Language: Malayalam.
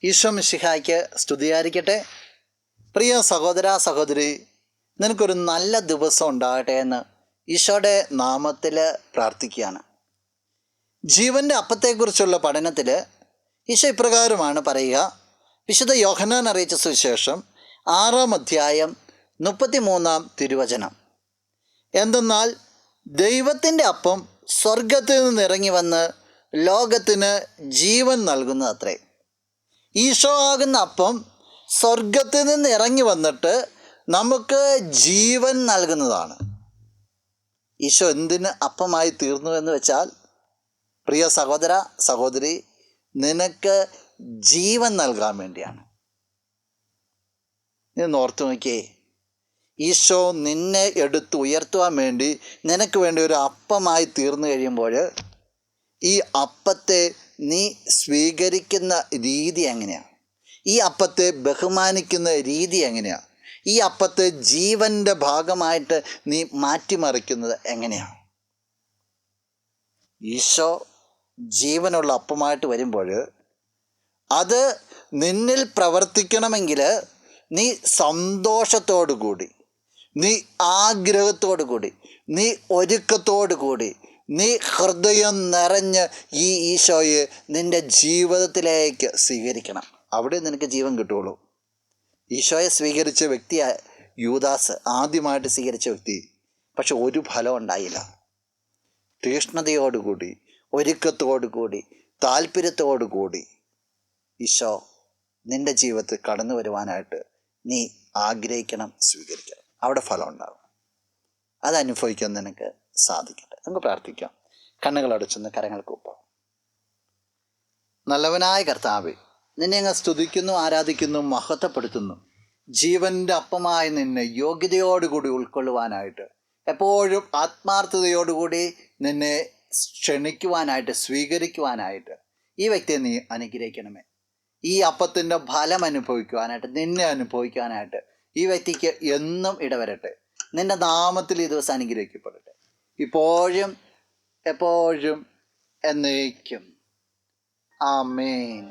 ഈശോ മിശിഹായ്ക്ക് സ്തുതിയായിരിക്കട്ടെ. പ്രിയ സഹോദര സഹോദരി, നിനക്കൊരു നല്ല ദിവസം ഉണ്ടാകട്ടെ എന്ന് ഈശോയുടെ നാമത്തിൽ പ്രാർത്ഥിക്കുകയാണ്. ജീവൻ്റെ അപ്പത്തെക്കുറിച്ചുള്ള പഠനത്തിൽ ഈശോ ഇപ്രകാരമാണ് പറയുക. വിശുദ്ധ യോഹന്നാൻ അറിയിച്ച സുവിശേഷം 6-ാം അധ്യായം 33-ാം തിരുവചനം. എന്തെന്നാൽ ദൈവത്തിൻ്റെ അപ്പം സ്വർഗത്തിൽ നിന്ന് ഇറങ്ങി വന്ന് ലോകത്തിന് ജീവൻ നൽകുന്നതത്രേ. ഈശോ ആകുന്ന അപ്പം സ്വർഗത്തിൽ നിന്ന് ഇറങ്ങി വന്നിട്ട് നമുക്ക് ജീവൻ നൽകുന്നതാണ്. ഈശോ എന്തിന് അപ്പമായി തീർന്നു എന്ന് വെച്ചാൽ, പ്രിയ സഹോദര സഹോദരി, നിനക്ക് ജീവൻ നൽകാൻ വേണ്ടിയാണ്. നീ ഓർത്തു നോക്കിയേ, ഈശോ നിന്നെ എടുത്ത് ഉയർത്തുവാൻ വേണ്ടി നിനക്ക് വേണ്ടി ഒരു അപ്പമായി തീർന്നു കഴിയുമ്പോൾ ഈ അപ്പത്തെ നീ സ്വീകരിക്കുന്ന രീതി എങ്ങനെയാണ്? ഈ അപ്പത്തെ ബഹുമാനിക്കുന്ന രീതി എങ്ങനെയാണ്? ഈ അപ്പത്തെ ജീവൻ്റെ ഭാഗമായിട്ട് നീ മാറ്റിമറിക്കുന്നത് എങ്ങനെയാണ്? ഈശോ ജീവനുള്ള അപ്പമായിട്ട് വരുമ്പോൾ അത് നിന്നിൽ പ്രവർത്തിക്കണമെങ്കിൽ നീ സന്തോഷത്തോടു കൂടി, നീ ആഗ്രഹത്തോടു കൂടി, നീ ഒരുക്കത്തോടു കൂടി, നീ ഹൃദയം നിറഞ്ഞ് ഈ ഈശോയെ നിൻ്റെ ജീവിതത്തിലേക്ക് സ്വീകരിക്കണം. അവിടെ നിനക്ക് ജീവൻ കിട്ടുകയുള്ളൂ. ഈശോയെ സ്വീകരിച്ച വ്യക്തി യൂദാസ്, ആദ്യമായിട്ട് സ്വീകരിച്ച വ്യക്തി, പക്ഷെ ഒരു ഫലം ഉണ്ടായില്ല. തീഷ്ണതയോടുകൂടി, ഒരുക്കത്തോടുകൂടി, താല്പര്യത്തോടുകൂടി ഈശോ നിൻ്റെ ജീവിതത്തിൽ കടന്നു വരുവാനായിട്ട് നീ ആഗ്രഹിക്കണം, സ്വീകരിക്കണം. അവിടെ ഫലം ഉണ്ടാകും. അതനുഭവിക്കാൻ നിനക്ക് സാധിക്കട്ടെ. നമുക്ക് പ്രാർത്ഥിക്കാം. കണ്ണുകളടച്ചൊന്ന് കരങ്ങൾക്ക് ഒപ്പം. നല്ലവനായ കർത്താവേ, നിന്നെ അങ്ങ് സ്തുതിക്കുന്നു, ആരാധിക്കുന്നു, മഹത്വപ്പെടുത്തുന്നു. ജീവൻ്റെ അപ്പമായി നിന്നെ യോഗ്യതയോടുകൂടി ഉൾക്കൊള്ളുവാനായിട്ട്, എപ്പോഴും ആത്മാർത്ഥതയോടുകൂടി നിന്നെ ക്ഷണിക്കുവാനായിട്ട്, സ്വീകരിക്കുവാനായിട്ട് ഈ വ്യക്തിയെ നീ അനുഗ്രഹിക്കണമേ. ഈ അപ്പത്തിൻ്റെ ഫലം അനുഭവിക്കുവാനായിട്ട്, നിന്നെ അനുഭവിക്കാനായിട്ട് ഈ വ്യക്തിക്ക് എന്നും ഇടവരട്ടെ. നിൻ്റെ നാമത്തിൽ ഈ ദിവസം അനുഗ്രഹിക്കപ്പെടട്ടെ, ഇപ്പോഴും എപ്പോഴും എന്നേക്കും. ആമേൻ.